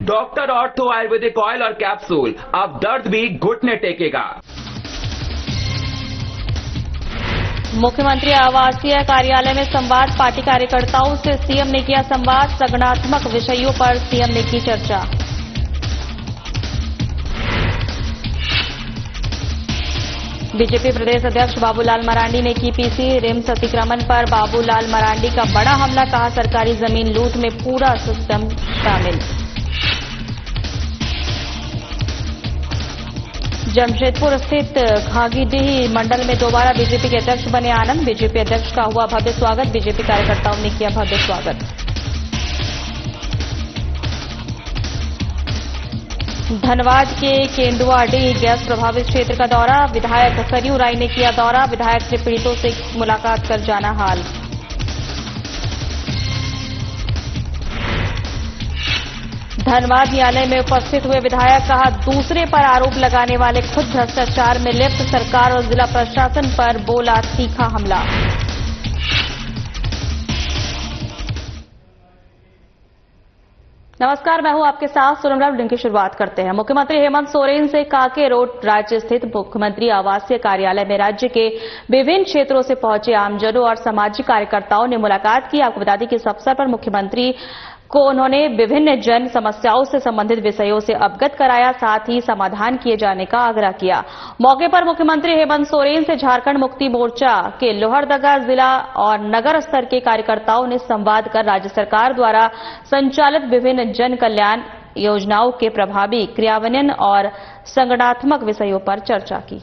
Doctor ortho Ayurvedic oil और capsule, अब दर्द भी घुटने टेकेगा। मुख्यमंत्री आवासीय कार्यालय में संवाद, पार्टी कार्यकर्ताओं से सीएम ने किया संवाद, संगठनात्मक विषयों पर सीएम ने की चर्चा। बीजेपी प्रदेश अध्यक्ष बाबूलाल मरांडी ने की पीसी, रिम्स अतिक्रमण पर बाबूलाल मरांडी का बड़ा हमला, कहा सरकारी जमीन लूट में पूरा सिस्टम शामिल। जमशेदपुर स्थित घाघीडीह मंडल में दोबारा बीजेपी के अध्यक्ष बने आनंद, बीजेपी अध्यक्ष का हुआ भव्य स्वागत, बीजेपी कार्यकर्ताओं ने किया भव्य स्वागत। धनबाद के केंदुआडीह गैस प्रभावित क्षेत्र का दौरा, विधायक सरयू राय ने किया दौरा, विधायक ने पीड़ितों से मुलाकात कर जाना हाल। धनबाद न्यायालय में उपस्थित हुए विधायक, कहा दूसरे पर आरोप लगाने वाले खुद भ्रष्टाचार में लिप्त, सरकार और जिला प्रशासन पर बोला तीखा हमला। नमस्कार, मैं हूं आपके साथ सोनम। बुलेटिन की शुरुआत करते हैं। मुख्यमंत्री हेमंत सोरेन से काके रोड राज्य स्थित मुख्यमंत्री आवासीय कार्यालय में राज्य के विभिन्न क्षेत्रों से पहुंचे आमजनों और सामाजिक कार्यकर्ताओं ने मुलाकात की। आपको बता दें कि इस अवसर पर मुख्यमंत्री को उन्होंने विभिन्न जन समस्याओं से संबंधित विषयों से अवगत कराया, साथ ही समाधान किए जाने का आग्रह किया। मौके पर मुख्यमंत्री हेमंत सोरेन से झारखंड मुक्ति मोर्चा के लोहरदगा जिला और नगर स्तर के कार्यकर्ताओं ने संवाद कर राज्य सरकार द्वारा संचालित विभिन्न जन कल्याण योजनाओं के प्रभावी क्रियान्वयन और संगठनात्मक विषयों पर चर्चा की।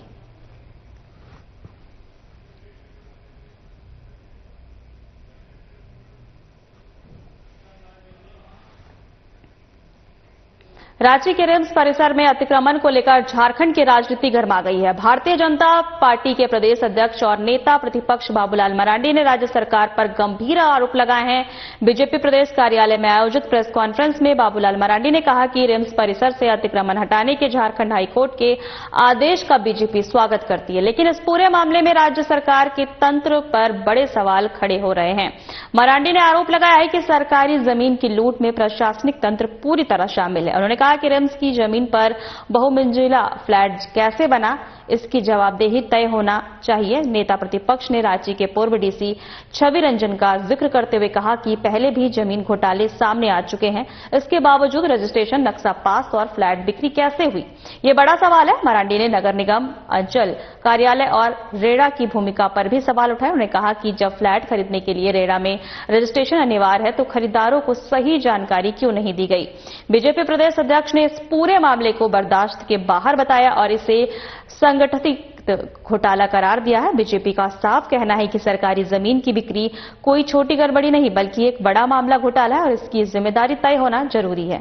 रांची के रिम्स परिसर में अतिक्रमण को लेकर झारखंड की राजनीति गर्मा गई है। भारतीय जनता पार्टी के प्रदेश अध्यक्ष और नेता प्रतिपक्ष बाबूलाल मरांडी ने राज्य सरकार पर गंभीर आरोप लगाए हैं। बीजेपी प्रदेश कार्यालय में आयोजित प्रेस कॉन्फ्रेंस में बाबूलाल मरांडी ने कहा कि रिम्स परिसर से अतिक्रमण हटाने के झारखंड हाईकोर्ट के आदेश का बीजेपी स्वागत करती है, लेकिन इस पूरे मामले में राज्य सरकार के तंत्र पर बड़े सवाल खड़े हो रहे हैं। मरांडी ने आरोप लगाया है कि सरकारी जमीन की लूट में प्रशासनिक तंत्र पूरी तरह शामिल है। उन्होंने कहा कि रिम्स की जमीन पर बहुमंजिला फ्लैट कैसे बना, इसकी जवाबदेही तय होना चाहिए। नेता प्रतिपक्ष ने रांची के पूर्व डीसी छवि रंजन का जिक्र करते हुए कहा कि पहले भी जमीन घोटाले सामने आ चुके हैं, इसके बावजूद रजिस्ट्रेशन, नक्शा पास और फ्लैट बिक्री कैसे हुई, ये बड़ा सवाल है। मरांडी ने नगर निगम, अंचल कार्यालय और रेरा की भूमिका पर भी सवाल उठाए। उन्होंने कहा कि जब फ्लैट खरीदने के लिए रेरा में रजिस्ट्रेशन अनिवार्य है तो खरीदारों को सही जानकारी क्यों नहीं दी गई। बीजेपी प्रदेश अध्यक्ष ने इस पूरे मामले को बर्दाश्त के बाहर बताया और इसे संगठित घोटाला करार दिया है। बीजेपी का साफ कहना है कि सरकारी जमीन की बिक्री कोई छोटी गड़बड़ी नहीं बल्कि एक बड़ा मामला घोटाला है और इसकी जिम्मेदारी तय होना जरूरी है।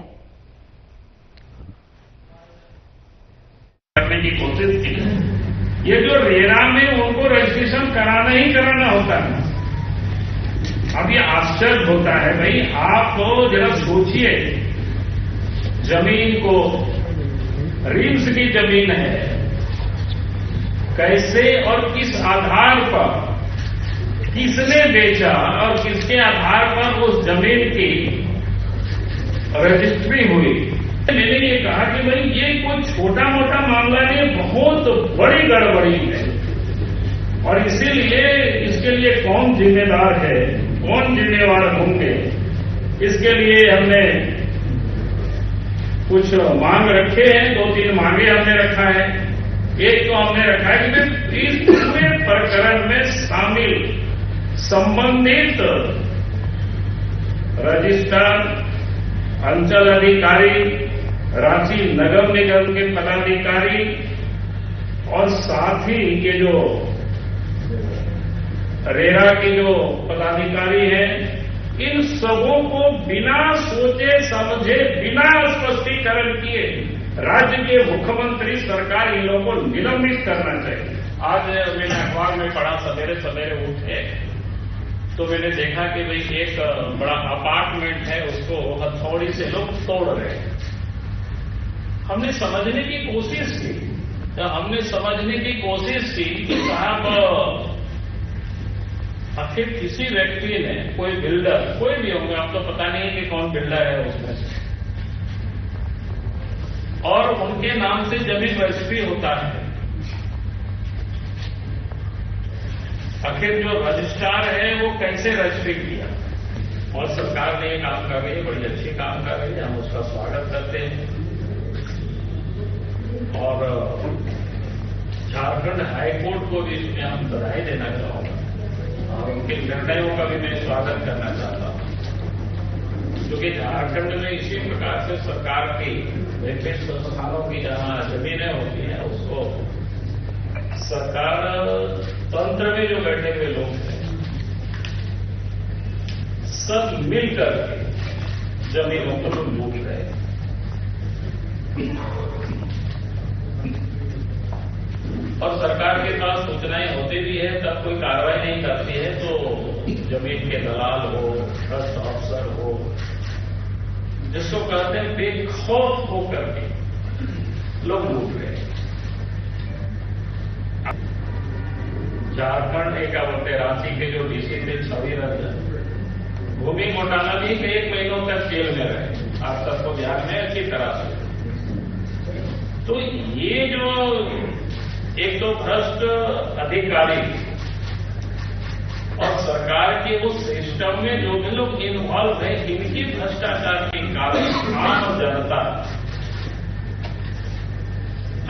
करने की कोशिश की, ये जो रेरा में उनको रजिस्ट्रेशन कराना ही कराना होता है। अब ये आश्चर्य होता है, भाई आप जरा सोचिए, जमीन को, रिम्स की जमीन है, कैसे और किस आधार पर, किसने बेचा और किसके आधार पर उस जमीन की रजिस्ट्री हुई। मैंने ये कहा कि भाई ये कोई छोटा मोटा मामला नहीं, बहुत बड़ी गड़बड़ी है और इसीलिए इसके लिए कौन जिम्मेदार है, कौन जिम्मेवार होंगे, इसके लिए हमने कुछ मांग रखे हैं। 2-3 मांगे हमने रखा है। एक तो हमने रखा है कि इस पूरे प्रकरण में शामिल संबंधित रजिस्ट्रार, अंचल अधिकारी, रांची नगर निगम के पदाधिकारी और साथ ही के जो रेरा के जो पदाधिकारी हैं, इन सबों को बिना सोचे समझे, बिना स्पष्टीकरण किए राज्य के मुख्यमंत्री सरकार इन लोगों को निलंबित करना चाहिए। आज मैंने अखबार में पढ़ा, सवेरे सवेरे उठे तो मैंने देखा कि भाई एक बड़ा अपार्टमेंट है, उसको हथौड़ी से लोग तोड़ रहे हैं। हमने समझने की कोशिश की, कि साहब आखिर किसी व्यक्ति ने, कोई बिल्डर, कोई भी होंगे, अब तो पता नहीं है कि कौन बिल्डर है उसमें से, और उनके नाम से जमीन रजिस्ट्री होता है। आखिर जो रजिस्ट्रार है वो कैसे रजिस्ट्री किया, और सरकार ने ये काम कर रही है, बड़ी अच्छी काम कर रही है, हम उसका स्वागत करते हैं। और झारखंड हाईकोर्ट को भी इसमें हम बधाई देना चाहूंगा और उनके निर्णयों का भी मैं स्वागत करना चाहता हूं, क्योंकि झारखंड में इसी प्रकार से सरकार की विभिन्न संस्थानों की जहां जमीनें होती हैं उसको सरकार तंत्र में जो बैठे हुए लोग हैं सब मिलकर जमीनों को लूट रहे हैं। और सरकार के पास सूचनाएं होती भी है तब कोई कार्रवाई नहीं करती है, तो जमीन के दलाल हो, ट्रस्ट ऑफिसर हो, जिसको कहते हैं बेखौफ होकर के लोग लूट रहे हैं। झारखंड एक बोलते रांची के जो डीसी थे छवि रंजन भूमि घोटाला भी 1 महीनों तक जेल में रहे, आप सबको ध्यान में अच्छी तरह से। तो ये जो एक तो भ्रष्ट अधिकारी और सरकार के उस सिस्टम में जो भी लोग इन्वॉल्व हैं, इनकी भ्रष्टाचार के कारण आम जनता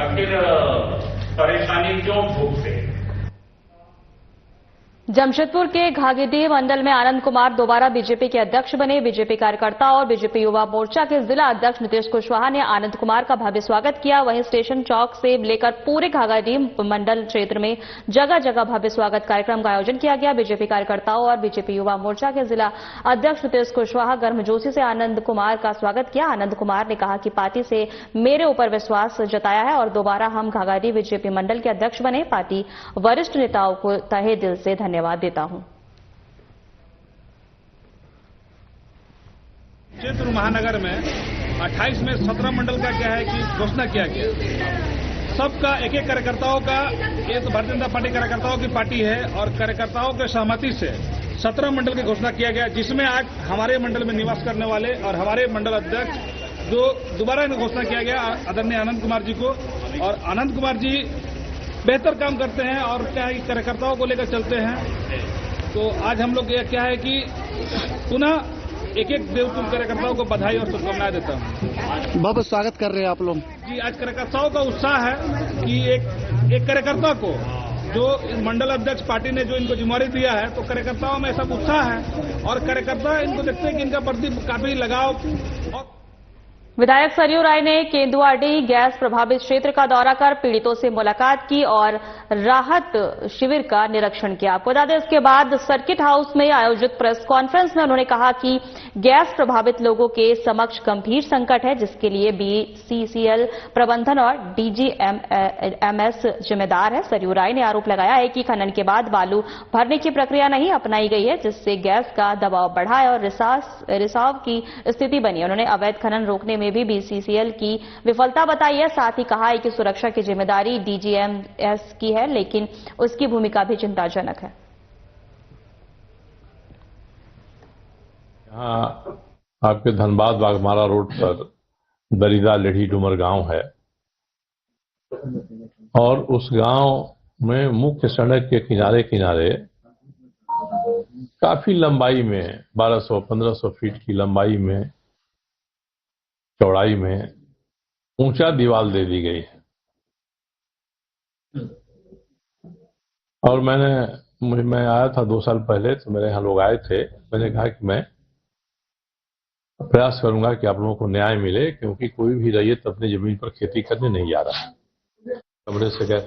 आखिर परेशानी क्यों भोगते। जमशेदपुर के घाघीडीह मंडल में आनंद कुमार दोबारा बीजेपी के अध्यक्ष बने। बीजेपी कार्यकर्ताओं और बीजेपी युवा मोर्चा के जिला अध्यक्ष नीतीश कुशवाहा ने आनंद कुमार का भव्य स्वागत किया। वहीं स्टेशन चौक से लेकर पूरे घाघीडीह मंडल क्षेत्र में जगह जगह भव्य स्वागत कार्यक्रम का आयोजन किया गया। बीजेपी कार्यकर्ताओं और बीजेपी युवा मोर्चा के जिला अध्यक्ष नीतीश कुशवाहा गर्मजोशी से आनंद कुमार का स्वागत किया। आनंद कुमार ने कहा कि पार्टी से मेरे ऊपर विश्वास जताया है और दोबारा हम घाघीडीह बीजेपी मंडल के अध्यक्ष बने। पार्टी वरिष्ठ नेताओं को तहे दिल से धन्यवाद देता हूं। चैत्र महानगर में 28 में 17 मंडल का क्या है कि घोषणा किया गया। सबका एक एक कार्यकर्ताओं का, ये तो भारतीय जनता पार्टी कार्यकर्ताओं की पार्टी है और कार्यकर्ताओं के सहमति से 17 मंडल की घोषणा किया गया, जिसमें आज हमारे मंडल में निवास करने वाले और हमारे मंडल अध्यक्ष जो दोबारा घोषणा किया गया आदरणीय आनंद कुमार जी को। और आनंद कुमार जी बेहतर काम करते हैं और क्या है कि कार्यकर्ताओं को लेकर चलते हैं। तो आज हम लोग क्या है कि पुनः एक एक देवतुल्य कार्यकर्ताओं को बधाई और शुभकामनाएं देता हूं। बहुत स्वागत कर रहे हैं आप लोग जी। आज कार्यकर्ताओं का उत्साह है कि एक कार्यकर्ता को जो मंडल अध्यक्ष पार्टी ने जो इनको जिम्मेवारी दिया है, तो कार्यकर्ताओं में सब उत्साह है और कार्यकर्ता इनको देखते हैं कि इनका प्रति काफी लगाव। विधायक सरयू राय ने केंदुआडीह गैस प्रभावित क्षेत्र का दौरा कर पीड़ितों से मुलाकात की और राहत शिविर का निरीक्षण किया। आपको बता दें, इसके बाद सर्किट हाउस में आयोजित प्रेस कॉन्फ्रेंस में उन्होंने कहा कि गैस प्रभावित लोगों के समक्ष गंभीर संकट है, जिसके लिए बीसीसीएल प्रबंधन और डीजीएमएस जिम्मेदार है। सरयू राय ने आरोप लगाया है कि खनन के बाद बालू भरने की प्रक्रिया नहीं अपनाई गई है, जिससे गैस का दबाव बढ़ा है और रिसाव की स्थिति बनी। उन्होंने अवैध खनन रोकने में भी बीसीसीएल की विफलता बताई है। साथ ही कहा है कि सुरक्षा की जिम्मेदारी डीजीएमएस की है, लेकिन उसकी भूमिका भी चिंताजनक है। यहाँ आपके धनबाद बागमारा रोड पर दरिदा लेढ़ी डूमर गांव है और उस गांव में मुख्य सड़क के किनारे किनारे काफी लंबाई में 1200-1500 फीट की लंबाई में चौड़ाई में ऊंचा दीवार दे दी गई है। और मैं आया था 2 साल पहले, तो मेरे यहाँ लोग आए थे। मैंने कहा कि मैं प्रयास करूंगा कि आप लोगों को न्याय मिले, क्योंकि कोई भी रैयत अपनी जमीन पर खेती करने नहीं जा रहा। कमरे से गए।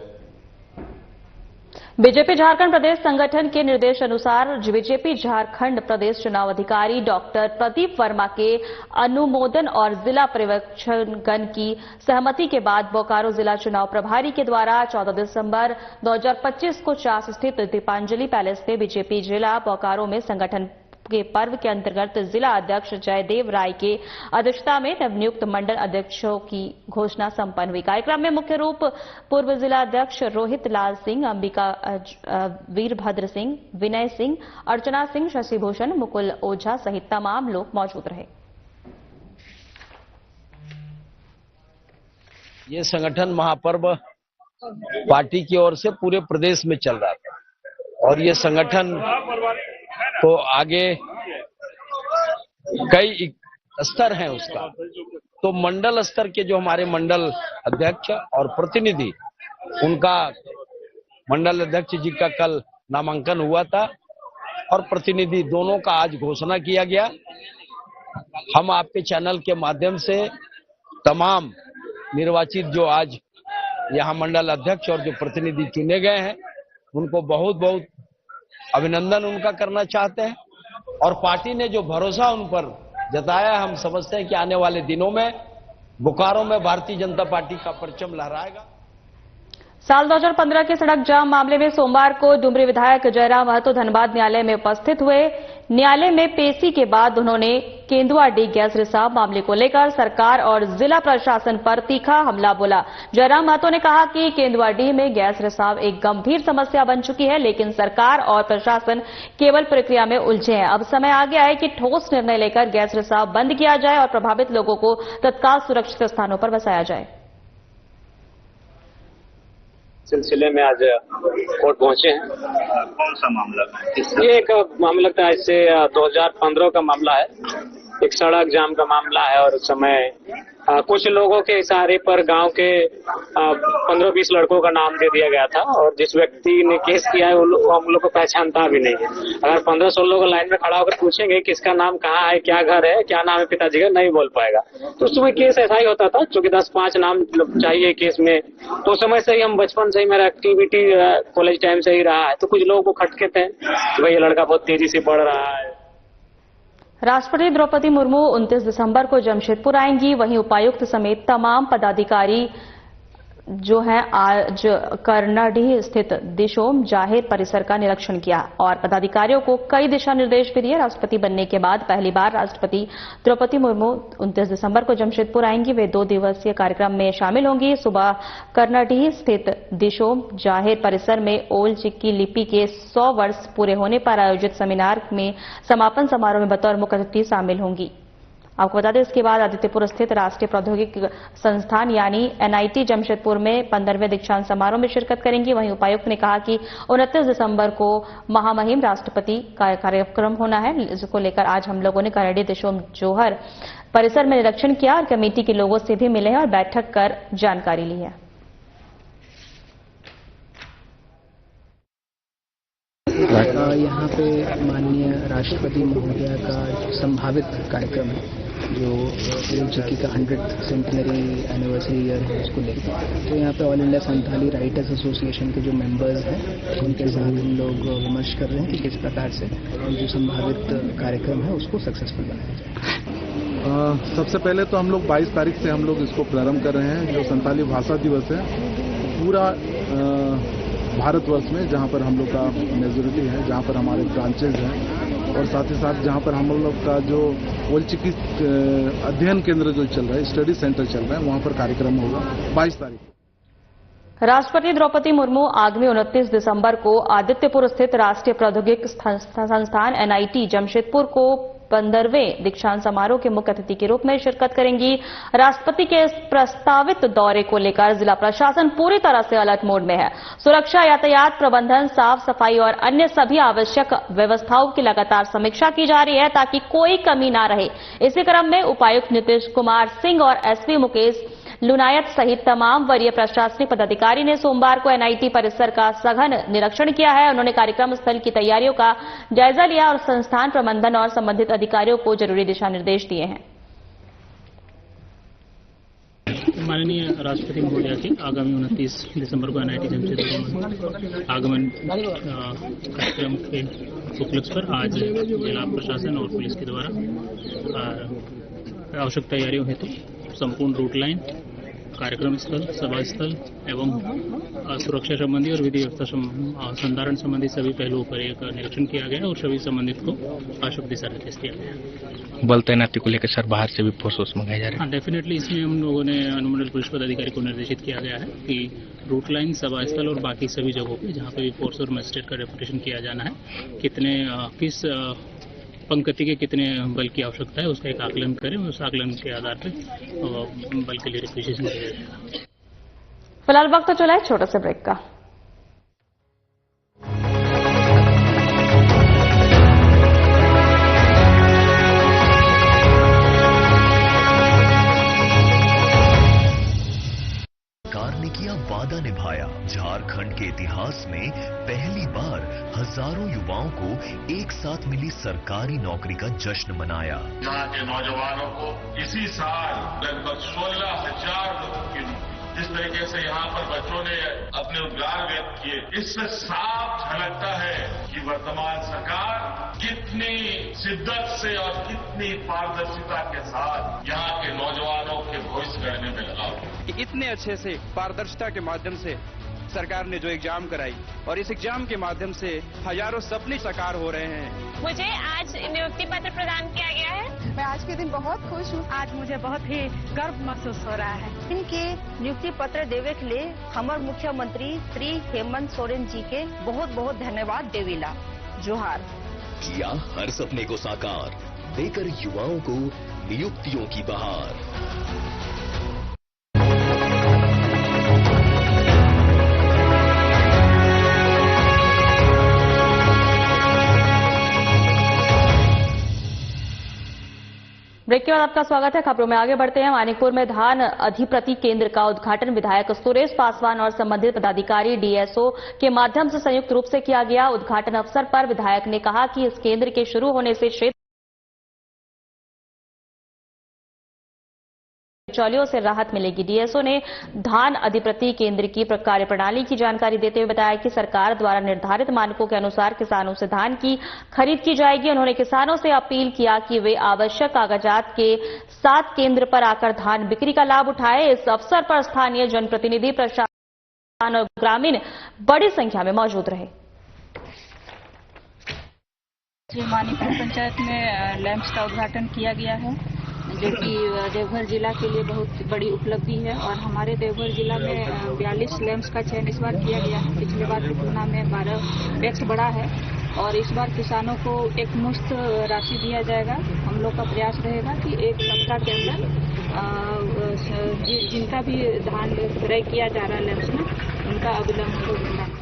बीजेपी झारखंड प्रदेश संगठन के निर्देश अनुसार बीजेपी झारखंड प्रदेश चुनाव अधिकारी डॉक्टर प्रदीप वर्मा के अनुमोदन और जिला पर्यवेक्षकगण की सहमति के बाद बोकारो जिला चुनाव प्रभारी के द्वारा 14 दिसंबर 2025 को चास स्थित दीपांजलि पैलेस में बीजेपी जिला बोकारो में संगठन के पर्व के अंतर्गत जिला अध्यक्ष जयदेव राय के अध्यक्षता में नवनियुक्त मंडल अध्यक्षों की घोषणा संपन्न हुई। कार्यक्रम में मुख्य रूप पूर्व जिला अध्यक्ष रोहित लाल सिंह, अंबिका वीरभद्र सिंह, विनय सिंह, अर्चना सिंह, शशिभूषण, मुकुल ओझा सहित तमाम लोग मौजूद रहे। ये संगठन महापर्व पार्टी की ओर से पूरे प्रदेश में चल रहा था और ये संगठन को आगे कई स्तर हैं उसका, तो मंडल स्तर के जो हमारे मंडल अध्यक्ष और प्रतिनिधि, उनका मंडल अध्यक्ष जी का कल नामांकन हुआ था और प्रतिनिधि दोनों का आज घोषणा किया गया। हम आपके चैनल के माध्यम से तमाम निर्वाचित जो आज यहाँ मंडल अध्यक्ष और जो प्रतिनिधि चुने गए हैं उनको बहुत बहुत अभिनंदन उनका करना चाहते हैं और पार्टी ने जो भरोसा उन पर जताया, हम समझते हैं कि आने वाले दिनों में बोकारो में भारतीय जनता पार्टी का परचम लहराएगा। साल 2015 के सड़क जाम मामले में सोमवार को डुमरी विधायक जयराम महतो धनबाद न्यायालय में उपस्थित हुए। न्यायालय में पेशी के बाद उन्होंने केंदुआडीह गैस रिसाव मामले को लेकर सरकार और जिला प्रशासन पर तीखा हमला बोला। जयराम महतो ने कहा कि केंदुआडीह में गैस रिसाव एक गंभीर समस्या बन चुकी है, लेकिन सरकार और प्रशासन केवल प्रक्रिया में उलझे हैं। अब समय आ गया है कि ठोस निर्णय लेकर गैस रिसाव बंद किया जाए और प्रभावित लोगों को तत्काल सुरक्षित स्थानों पर बसाया जाए। सिलसिले में आज कोर्ट पहुंचे हैं। कौन सा मामला? ये एक मामला लगता है, इससे 2015 का मामला है। एक सड़क जाम का मामला है और उस समय कुछ लोगों के इशारे पर गांव के 15-20 लड़कों का नाम दे दिया गया था और जिस व्यक्ति ने केस किया है वो हम लोग को पहचानता भी नहीं है। अगर 1500 लोग लाइन में खड़ा होकर पूछेंगे किसका नाम कहाँ है, क्या घर है, क्या नाम है पिताजी का, नहीं बोल पाएगा। तो उस समय केस ऐसा ही होता था, चूंकि 10-5 नाम चाहिए केस में, तो उस समय से ही हम बचपन से ही मेरा एक्टिविटी कॉलेज टाइम से ही रहा है, तो कुछ लोगों को खटके थे कि भाई ये लड़का बहुत तेजी से बढ़ रहा है। राष्ट्रपति द्रौपदी मुर्मू 29 दिसंबर को जमशेदपुर आएंगी। वहीं उपायुक्त समेत तमाम पदाधिकारी जो हैं आज कर्नाडीह स्थित दिशोम जाहिर परिसर का निरीक्षण किया और पदाधिकारियों को कई दिशा निर्देश भी दिए। राष्ट्रपति बनने के बाद पहली बार राष्ट्रपति द्रौपदी मुर्मू 29 दिसंबर को जमशेदपुर आएंगी। वे 2 दिवसीय कार्यक्रम में शामिल होंगी। सुबह कर्नाडीह स्थित दिशोम जाहिर परिसर में ओल चिकी लिपि के 100 वर्ष पूरे होने पर आयोजित सेमिनार में समापन समारोह में बतौर मुख्य अतिथि शामिल होंगी। आपको बता दें, इसके बाद आदित्यपुर स्थित राष्ट्रीय प्रौद्योगिकी संस्थान यानी एनआईटी जमशेदपुर में 15वें दीक्षांत समारोह में शिरकत करेंगी। वहीं उपायुक्त ने कहा कि 29 दिसंबर को महामहिम राष्ट्रपति का कार्यक्रम होना है। इसको लेकर आज हम लोगों ने कर्नाडीह दिशोम जोहर परिसर में निरीक्षण किया और कमेटी के लोगों से भी मिले हैं और बैठक कर जानकारी ली है। यहाँ पे माननीय राष्ट्रपति महोदया का संभावित कार्यक्रम है जो ओलचिकी का 100th सेंटिनरी एनिवर्सरी ईयर है उसको लेकर, तो यहाँ पे all India Santhali writers association के जो मेंबर्स हैं उनके साथ हम लोग विमर्श कर रहे हैं कि किस प्रकार से जो संभावित कार्यक्रम है उसको सक्सेसफुल बनाया जाए। सबसे पहले तो हम लोग 22 तारीख से हम लोग इसको प्रारंभ कर रहे हैं, जो संथाली भाषा दिवस है। पूरा भारतवर्ष में जहाँ पर हम लोग का मेजोरिटी है, जहाँ पर हमारे ब्रांचेज हैं और साथ ही साथ जहाँ पर हम लोग का जो ओलचिकी अध्ययन केंद्र जो चल रहा है, स्टडी सेंटर चल रहा है, वहाँ पर कार्यक्रम होगा 22 तारीख। राष्ट्रपति द्रौपदी मुर्मू आगामी 29 दिसंबर को आदित्यपुर स्थित राष्ट्रीय प्रौद्योगिकी संस्थान एनआईटी जमशेदपुर को 15वें दीक्षांत समारोह के मुख्य अतिथि के रूप में शिरकत करेंगी। राष्ट्रपति के इस प्रस्तावित दौरे को लेकर जिला प्रशासन पूरी तरह से अलर्ट मोड में है। सुरक्षा, यातायात प्रबंधन, साफ सफाई और अन्य सभी आवश्यक व्यवस्थाओं की लगातार समीक्षा की जा रही है ताकि कोई कमी न रहे। इसी क्रम में उपायुक्त नीतीश कुमार सिंह और एसपी मुकेश लुनायत सहित तमाम वरीय प्रशासनिक पदाधिकारी ने सोमवार को एनआईटी परिसर का सघन निरीक्षण किया है। उन्होंने कार्यक्रम स्थल की तैयारियों का जायजा लिया और संस्थान प्रबंधन और संबंधित अधिकारियों को जरूरी दिशा निर्देश दिए हैं। माननीय राष्ट्रपति महोदया की आगामी 29 दिसंबर को एनआईटी जमशेदपुर में आगमन कार्यक्रम के उपलक्ष्य पर आज जिला प्रशासन और पुलिस के द्वारा आवश्यक तैयारियों हेतु संपूर्ण रूट लाइन, कार्यक्रम स्थल, सभा स्थल एवं सुरक्षा संबंधी और विधि व्यवस्था संधारण संबंधी सभी पहलुओं पर एक निरीक्षण किया गया और सभी संबंधित को आवश्यक दिशा निर्देश दिया गया। बल तैनाती को लेकर सर बाहर से भी फोर्स मंगाए जा रहे हैं? हाँ, डेफिनेटली इसमें हम लोगों ने अनुमंडल पुलिस पदाधिकारी को निर्देशित किया गया है कि रूट लाइन, सभा स्थल और बाकी सभी जगहों पे जहाँ पे भी फोर्स और मजिस्ट्रेट का डेपुटेशन किया जाना है, किस पंक्ति के कितने बल की आवश्यकता है उसका एक आकलन करें, उस आकलन के आधार पर बल के लिए रिक्वेजिशन किया जाए। फिलहाल वक्त तो चला है छोटे से ब्रेक का। सरकार ने किया वादा निभाया। झारखंड के इतिहास में पहली बार हजारों युवाओं को एक साथ मिली सरकारी नौकरी का जश्न मनाया। यहाँ के नौजवानों को इसी साल लगभग 16,000 लोगों की जिस तरीके से यहाँ पर बच्चों ने अपने उद्गार व्यक्त किए, इससे साफ झलकता है कि वर्तमान सरकार कितनी शिद्दत से और कितनी पारदर्शिता के साथ यहाँ के नौजवानों के भविष्य गढ़ने में लगा। इतने अच्छे से पारदर्शिता के माध्यम से सरकार ने जो एग्जाम कराई और इस एग्जाम के माध्यम से हजारों सपने साकार हो रहे हैं। मुझे आज नियुक्ति पत्र प्रदान किया गया है। मैं आज के दिन बहुत खुश हूँ। आज मुझे बहुत ही गर्व महसूस हो रहा है। इनके नियुक्ति पत्र देवे के लिए हमारे मुख्यमंत्री श्री हेमंत सोरेन जी के बहुत बहुत धन्यवाद देवीला। जोहार। किया हर सपने को साकार, देकर युवाओं को नियुक्तियों की बहार। ब्रेक के बाद आपका स्वागत है। खबरों में आगे बढ़ते हैं। मानिकपुर में धान अधिप्रति केंद्र का उद्घाटन विधायक सुरेश पासवान और संबंधित पदाधिकारी डीएसओ के माध्यम से संयुक्त रूप से किया गया। उद्घाटन अवसर पर विधायक ने कहा कि इस केंद्र के शुरू होने से क्षेत्र बिचौलियों से राहत मिलेगी। डीएसओ ने धान अधिप्रति केंद्र की कार्यप्रणाली की जानकारी देते हुए बताया कि सरकार द्वारा निर्धारित मानकों के अनुसार किसानों से धान की खरीद की जाएगी। उन्होंने किसानों से अपील किया कि वे आवश्यक कागजात के साथ केंद्र पर आकर धान बिक्री का लाभ उठाएं। इस अवसर पर स्थानीय जनप्रतिनिधि, प्रशासन और ग्रामीण बड़ी संख्या में मौजूद रहे। मानिकपुर पंचायत में लैंप्स का उद्घाटन किया गया है, जो कि देवघर जिला के लिए बहुत बड़ी उपलब्धि है। और हमारे देवघर जिला में 42 लैंप्स का चयन इस बार किया गया है। पिछले बार की तुलना में 12 टैक्स बढ़ा है और इस बार किसानों को एक मुश्त राशि दिया जाएगा। हम लोग का प्रयास रहेगा कि एक सप्ताह के अंदर जिनका भी धान क्रय किया जा रहा है लैंप्स में, उनका अविलंब होगा।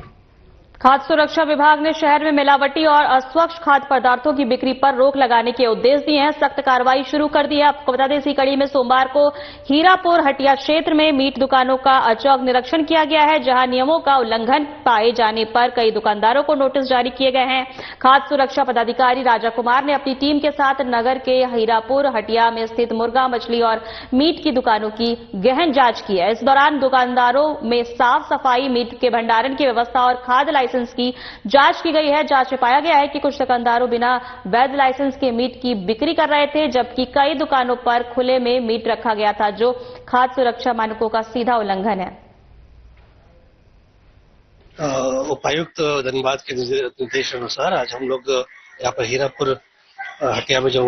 खाद्य सुरक्षा विभाग ने शहर में मिलावटी और अस्वच्छ खाद्य पदार्थों की बिक्री पर रोक लगाने के उद्देश्य दिए हैं। सख्त कार्रवाई शुरू कर दी है। आपको बता दें, इसी कड़ी में सोमवार को हीरापुर हटिया क्षेत्र में मीट दुकानों का अचौक निरीक्षण किया गया है, जहां नियमों का उल्लंघन पाए जाने पर कई दुकानदारों को नोटिस जारी किए गए हैं। खाद्य सुरक्षा पदाधिकारी राजा कुमार ने अपनी टीम के साथ नगर के हीरापुर हटिया में स्थित मुर्गा, मछली और मीट की दुकानों की गहन जांच की है। इस दौरान दुकानदारों में साफ सफाई, मीट के भंडारण की व्यवस्था और खाद्य लाइसेंस की जांच की गई है। जांच में पाया गया है कि कुछ दुकानदारों बिना वैध लाइसेंस के मीट की बिक्री कर रहे थे, जबकि कई दुकानों पर खुले में मीट रखा गया था, जो खाद्य सुरक्षा मानकों का सीधा उल्लंघन है। उपायुक्त धनबाद के निर्देश अनुसार आज हम लोग यहाँ पर हीरापुर हटिया में जो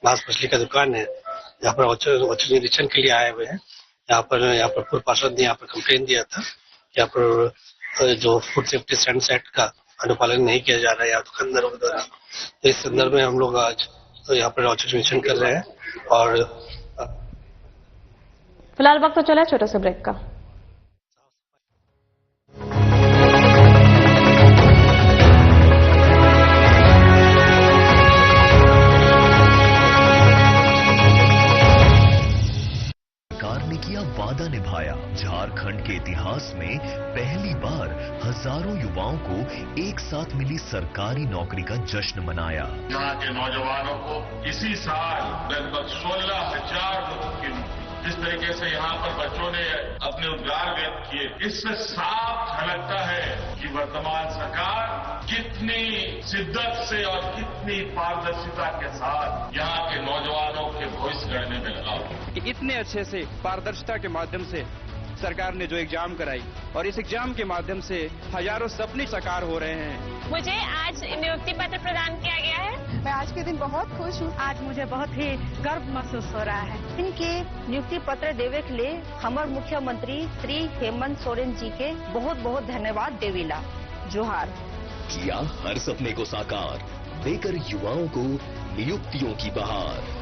मांस मछली का दुकान है, यहाँ पर औचक निरीक्षण के लिए आए हुए हैं। यहाँ पर पूर्व पार्षद ने यहाँ पर कंप्लेन दिया था, यहाँ पर जो फूड सेफ्टी स्टैंडर्ड्स एक्ट का अनुपालन नहीं किया जा रहा है यहाँ दुकानदारों के द्वारा। तो इस संदर्भ में हम लोग आज यहाँ पर औचक निरीक्षण कर रहे हैं। और फिलहाल वक्त तो चला है छोटे से ब्रेक का। वादा निभाया। झारखंड के इतिहास में पहली बार हजारों युवाओं को एक साथ मिली सरकारी नौकरी का जश्न मनाया। यहाँ के नौजवानों को इसी साल लगभग 16,000 लोगों की जिस तरीके से यहाँ पर बच्चों ने अपने उद्गार व्यक्त किए, इससे साफ झलकता है कि वर्तमान सरकार कितनी शिद्दत से और कितनी पारदर्शिता के साथ यहाँ के नौजवानों के भविष्य गढ़ने में लगा। इतने अच्छे से पारदर्शिता के माध्यम से सरकार ने जो एग्जाम कराई और इस एग्जाम के माध्यम से हजारों सपने साकार हो रहे हैं। मुझे आज नियुक्ति पत्र प्रदान किया गया है। मैं आज के दिन बहुत खुश हूँ। आज मुझे बहुत ही गर्व महसूस हो रहा है। इनके नियुक्ति पत्र देवे के लिए हमारे मुख्यमंत्री श्री हेमंत सोरेन जी के बहुत बहुत धन्यवाद देवीला। जोहार। किया हर सपने को साकार, देकर युवाओं को नियुक्तियों की बहार।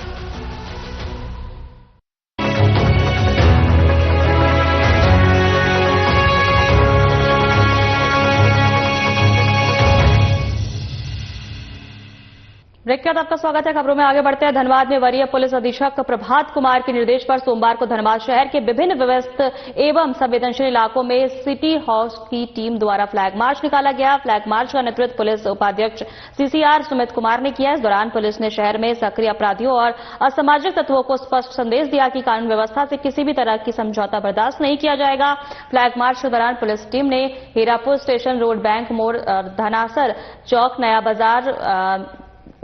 ब्रेक के बाद आपका स्वागत है। खबरों में आगे बढ़ते हैं। धनबाद में वरीय पुलिस अधीक्षक प्रभात कुमार के निर्देश पर सोमवार को धनबाद शहर के विभिन्न व्यस्त एवं संवेदनशील इलाकों में सिटी हाउस की टीम द्वारा फ्लैग मार्च निकाला गया। फ्लैग मार्च का नेतृत्व पुलिस उपाध्यक्ष सीसीआर सुमित कुमार ने किया। इस दौरान पुलिस ने शहर में सक्रिय अपराधियों और असामाजिक तत्वों को स्पष्ट संदेश दिया कि कानून व्यवस्था से किसी भी तरह की समझौता बर्दाश्त नहीं किया जाएगा। फ्लैग मार्च के दौरान पुलिस टीम ने हीरापुर स्टेशन रोड, बैंक मोड़, धनासर चौक, नया बाजार,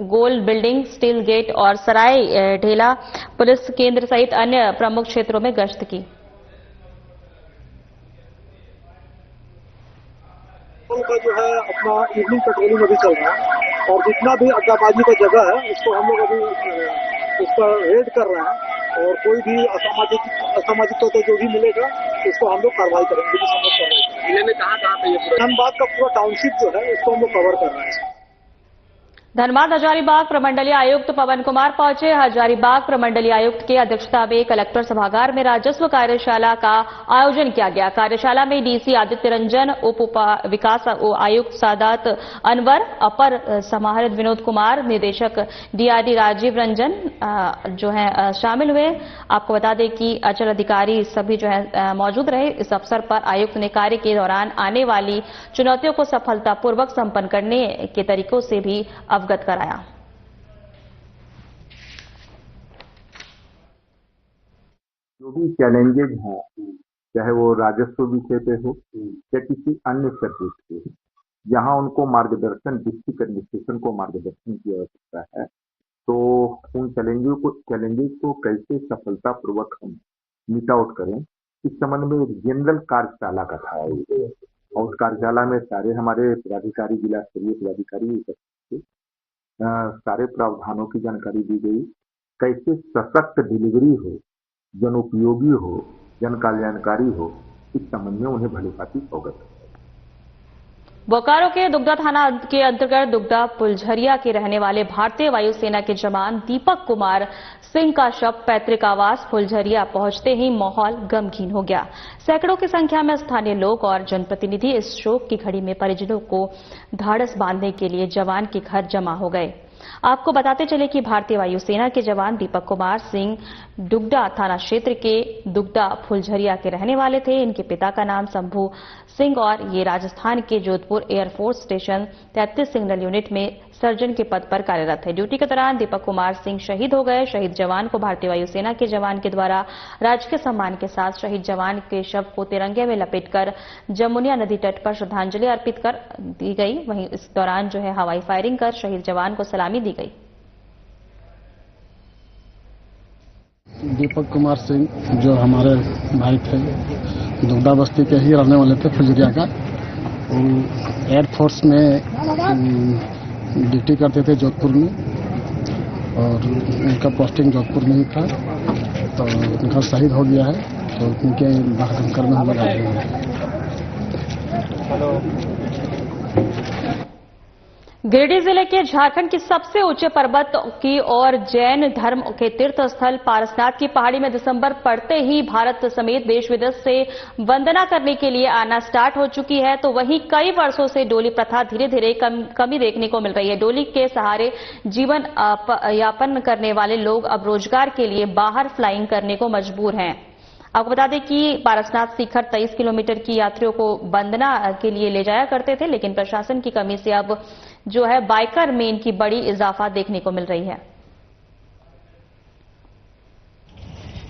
गोल बिल्डिंग, स्टील गेट और सराय ढेला पुलिस केंद्र सहित अन्य प्रमुख क्षेत्रों में गश्त की। का जो है अपना इवनिंग पेट्रोलिंग अभी चल रहा है और जितना भी अड्डाबाजी का जगह है उसको हम लोग अभी उस पर रेड कर रहे हैं और कोई भी असामाजिक तो जो भी मिलेगा उसको हम लोग कार्रवाई करेंगे। जिले में कहाँ पे ये धनबाद का पूरा टाउनशिप जो है उसको हम लोग कवर कर रहे हैं। धनबाद हजारीबाग प्रमंडलीय आयुक्त पवन कुमार पहुंचे। हजारीबाग प्रमंडलीय आयुक्त के अध्यक्षता में कलेक्टर सभागार में राजस्व कार्यशाला का आयोजन किया गया। कार्यशाला में डीसी आदित्य रंजन, उप विकास आयुक्त सादात अनवर, अपर समाहर्त विनोद कुमार, निदेशक डीआरडी राजीव रंजन जो है शामिल हुए। आपको बता दें कि अचल अधिकारी सभी जो है मौजूद रहे। इस अवसर पर आयुक्त ने कार्य के दौरान आने वाली चुनौतियों को सफलतापूर्वक संपन्न करने के तरीकों से भी अवगत कराया। जो भी चैलेंजेज हैं, चाहे वो राजस्व विषय पे हो या किसी अन्य सर्विस पे, जहां उनको मार्गदर्शन, डिस्ट्रिक्ट एडमिनिस्ट्रेशन को मार्गदर्शन की आवश्यकता है, तो उन चैलेंजेज को कैसे सफलतापूर्वक हम मीट आउट करें, इस संबंध में एक जनरल कार्यशाला का था और उस कार्यशाला में सारे हमारे पदाधिकारी, जिला स्तरीय पदाधिकारी सारे प्रावधानों की जानकारी दी गई। कैसे सशक्त डिलीवरी हो, जनोपयोगी हो, जन कल्याणकारी हो, इस संबंध में उन्हें भलीभांति अवगत है। बोकारो के दुग्धा थाना के अंतर्गत दुग्धा फुलझरिया के रहने वाले भारतीय वायुसेना के जवान दीपक कुमार सिंह का शव पैतृक आवास फुलझरिया पहुंचते ही माहौल गमगीन हो गया। सैकड़ों की संख्या में स्थानीय लोग और जनप्रतिनिधि इस शोक की घड़ी में परिजनों को ढाढ़स बांधने के लिए जवान के घर जमा हो गए। आपको बताते चले कि भारतीय वायुसेना के जवान दीपक कुमार सिंह दुग्धा थाना क्षेत्र के दुग्धा फुलझरिया के रहने वाले थे। इनके पिता का नाम शंभू सिंह और ये राजस्थान के Jodhpur air force station 33 signal unit में सर्जन के पद पर कार्यरत है। ड्यूटी के दौरान दीपक कुमार सिंह शहीद हो गए। शहीद जवान को भारतीय वायुसेना के जवान के द्वारा राजकीय सम्मान के साथ शहीद जवान के शव को तिरंगे में लपेटकर जमुनिया नदी तट पर श्रद्धांजलि अर्पित कर दी गई। वहीं इस दौरान जो है हवाई फायरिंग कर शहीद जवान को सलामी दी गई। दीपक कुमार सिंह जो हमारे भाई थे, दुग्धा बस्ती के ही रहने वाले थे, फुलझरिया का। वो एयरफोर्स में ड्यूटी करते थे जोधपुर में और उनका पोस्टिंग जोधपुर में ही था, तो उनका शहीद हो गया है। तो उनके बहादुर में हम लोग आए हैं। गिरिडीह जिले के झारखंड की सबसे ऊंचे पर्वत की और जैन धर्म के तीर्थ स्थल पारसनाथ की पहाड़ी में दिसंबर पड़ते ही भारत समेत देश विदेश से वंदना करने के लिए आना स्टार्ट हो चुकी है। तो वहीं कई वर्षों से डोली प्रथा धीरे धीरे कमी देखने को मिल रही है। डोली के सहारे जीवन यापन करने वाले लोग अब रोजगार के लिए बाहर फ्लाइंग करने को मजबूर हैं। आपको बता दें कि पारसनाथ शिखर 23 किलोमीटर की यात्रियों को वंदना के लिए ले जाया करते थे, लेकिन प्रशासन की कमी से अब जो है बाइकर में इनकी बड़ी इजाफा देखने को मिल रही है।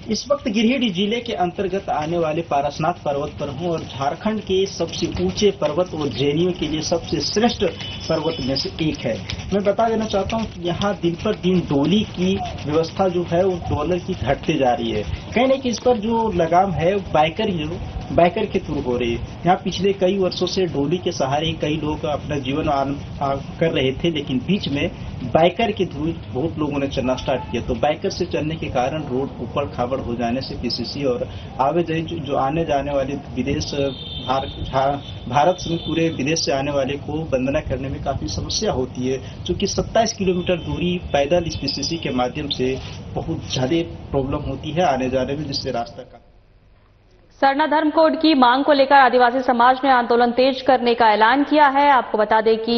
इस वक्त गिरिडीह जिले के अंतर्गत आने वाले पारसनाथ पर्वत पर हूं और झारखंड के सबसे ऊंचे पर्वत और जैनियों के लिए सबसे श्रेष्ठ पर्वत में से एक है। मैं बता देना चाहता हूं कि यहाँ दिन पर दिन डोली की व्यवस्था जो है वो डॉलर की घटते जा रही है। कहीं ना कहीं इस पर जो लगाम है बाइकर के थ्रू हो रही है। यहाँ पिछले कई वर्षों से डोली के सहारे कई लोग अपना जीवन कर रहे थे, लेकिन बीच में बाइकर के थ्रू बहुत लोगों ने चलना स्टार्ट किया। तो बाइकर से चलने के कारण रोड ऊपर खाबड़ हो जाने से पीसीसी और आवाजाही जो आने जाने वाले विदेश भारत समेत पूरे विदेश से आने वाले को वंदना करने में काफी समस्या होती है, क्योंकि 27 किलोमीटर दूरी पैदल इस पीसीसी के माध्यम से बहुत ज्यादा प्रॉब्लम होती है आने जाने में, जिससे रास्ता का सरना धर्म कोड की मांग को लेकर आदिवासी समाज ने आंदोलन तेज करने का ऐलान किया है। आपको बता दें कि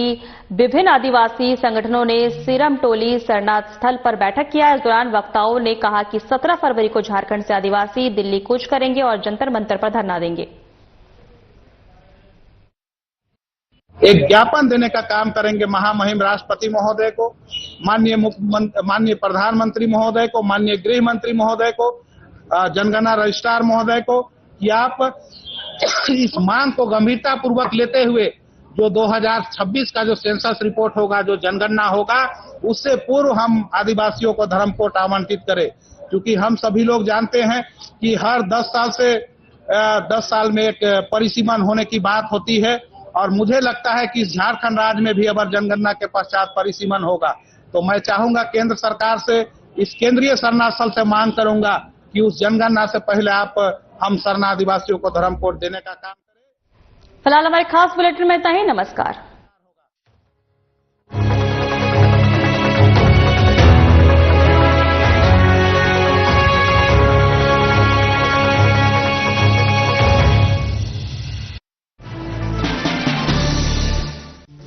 विभिन्न आदिवासी संगठनों ने सीरम टोली सरना स्थल पर बैठक किया। इस दौरान वक्ताओं ने कहा कि 17 फरवरी को झारखंड से आदिवासी दिल्ली कूच करेंगे और जंतर मंतर पर धरना देंगे। एक ज्ञापन देने का काम करेंगे महामहिम राष्ट्रपति महोदय को, माननीय प्रधानमंत्री महोदय को, माननीय गृह मंत्री महोदय को, जनगणना रजिस्ट्रार महोदय को कि आप इस मांग को गंभीरता पूर्वक लेते हुए जो 2026 का जो सेंसस रिपोर्ट होगा, जो जनगणना होगा, उससे पूर्व हम आदिवासियों को धर्म कोड आवंटित करें। क्योंकि हम सभी लोग जानते हैं कि हर 10 साल में एक परिसीमन होने की बात होती है और मुझे लगता है कि झारखंड राज्य में भी अगर जनगणना के पश्चात परिसीमन होगा तो मैं चाहूंगा केंद्र सरकार से, इस केंद्रीय सरना स्थल से मांग करूंगा कि उस जनगणना से पहले आप हम सरना आदिवासियों को धर्म कोड देने का काम करें। फिलहाल हमारे खास बुलेटिन में इतना ही। नमस्कार।